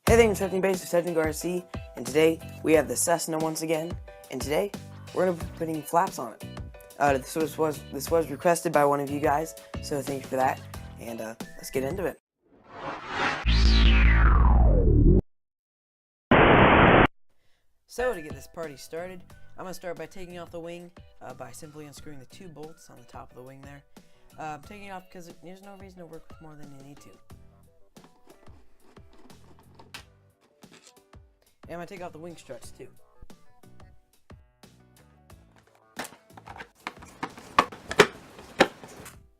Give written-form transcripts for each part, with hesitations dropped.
Hey there, Instructing Base of Technical RC, and today we have the Cessna once again, and today we're going to be putting flaps on it. This was requested by one of you guys, so thank you for that, and let's get into it. So to get this party started, I'm going to start by taking off the wing by simply unscrewing the two bolts on the top of the wing there. I'm taking it off because there's no reason to work with more than you need to. And I'm going to take off the wing struts too.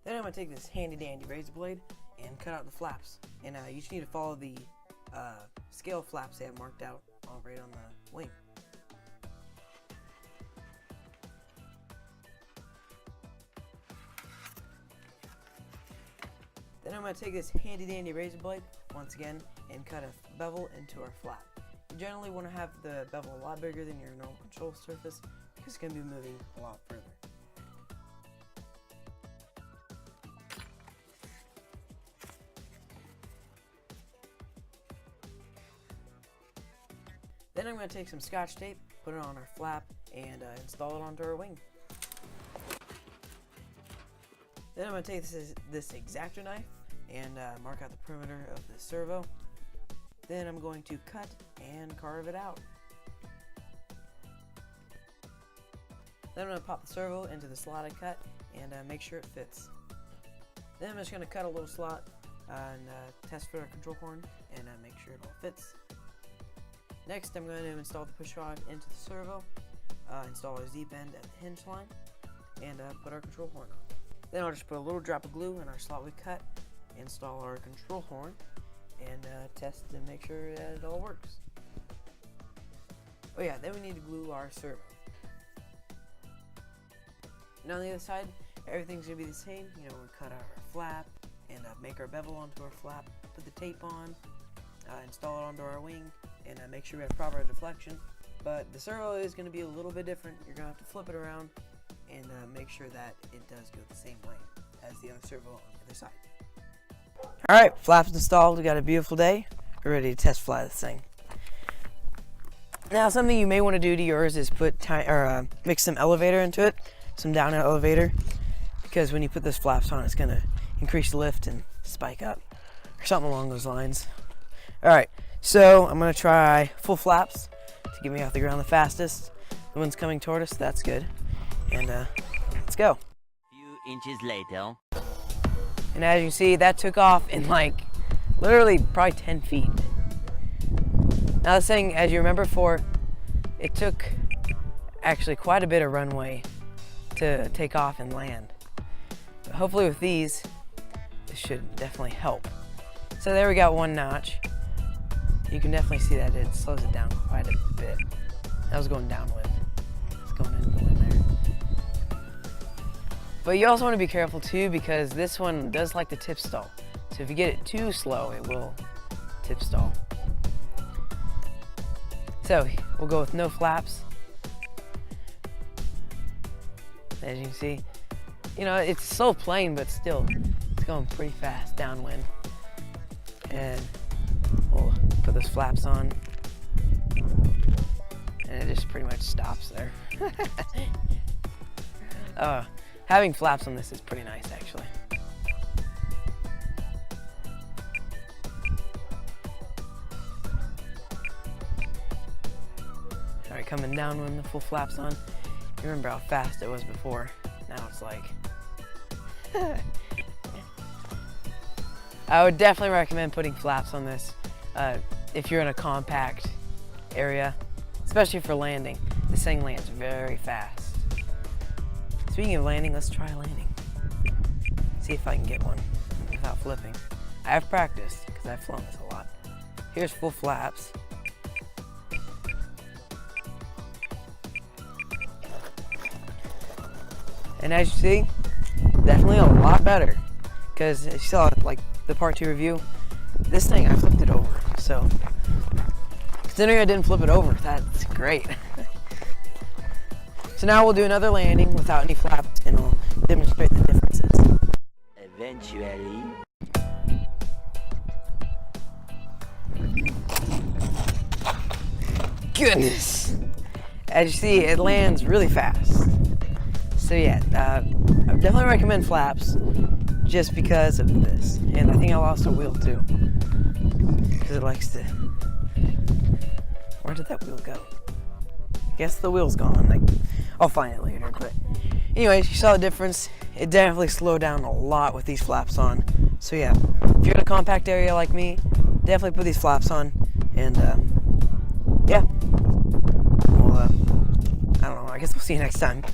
Then I'm going to take this handy dandy razor blade and cut out the flaps. And you just need to follow the scale flaps they have marked out right on the wing. Then I'm going to take this handy dandy razor blade once again and cut a bevel into our flap. You generally want to have the bevel a lot bigger than your normal control surface because it's going to be moving a lot further. Then I'm going to take some Scotch tape, put it on our flap, and install it onto our wing. Then I'm going to take this X-Acto knife and mark out the perimeter of the servo. Then I'm going to cut and carve it out. Then I'm going to pop the servo into the slot I cut and make sure it fits. Then I'm just going to cut a little slot and test for a control horn and make sure it all fits. Next I'm going to install the push rod into the servo, install our Z-bend at the hinge line, and put our control horn on. Then I'll just put a little drop of glue in our slot we cut, install our control horn, and test and make sure that it all works. Oh yeah, then we need to glue our servo. And on the other side, everything's going to be the same. You know, we cut out our flap and make our bevel onto our flap, put the tape on, install it onto our wing, and make sure we have proper deflection. But the servo is going to be a little bit different. You're going to have to flip it around and make sure that it does go the same way as the other servo on the other side. Alright, flaps installed. We got a beautiful day. We're ready to test fly this thing. Now, something you may want to do to yours is mix some elevator into it, some down elevator, because when you put those flaps on, it's going to increase the lift and spike up, or something along those lines. Alright, so I'm going to try full flaps to get me off the ground the fastest. The one's coming toward us, that's good. And let's go. A few inches later. And as you can see, that took off in like literally probably 10 feet. Now this thing, as you remember before, it took actually quite a bit of runway to take off and land. But hopefully with these, this should definitely help. So there we got one notch. You can definitely see that it slows it down quite a bit. That was going downwind. It's going into the wind there. But you also want to be careful too, because this one does like to tip stall. So if you get it too slow, it will tip stall. So we'll go with no flaps. As you can see, you know, it's slow plane, but still, it's going pretty fast downwind. And we'll put those flaps on, and it just pretty much stops there. Having flaps on this is pretty nice, actually. Alright, coming down when the full flap's on. You remember how fast it was before. Now it's like... I would definitely recommend putting flaps on this if you're in a compact area, especially for landing. This thing lands very fast. Speaking of landing, let's try landing. See if I can get one without flipping. I have practiced because I've flown this a lot. Here's full flaps. And as you see, definitely a lot better. Because as you saw like the part 2 review, this thing I flipped it over. So considering I didn't flip it over, that's great. So now we'll do another landing without any flaps, and we'll demonstrate the differences. Eventually. goodness. As you see, it lands really fast. So yeah, I definitely recommend flaps just because of this. And I think I lost a wheel too. Because it likes to... Where did that wheel go? I guess the wheel's gone. I'll find it later. But anyways, you saw the difference. It definitely slowed down a lot with these flaps on. So yeah, if you're in a compact area like me, definitely put these flaps on. And yeah, well, I don't know. I guess we'll see you next time.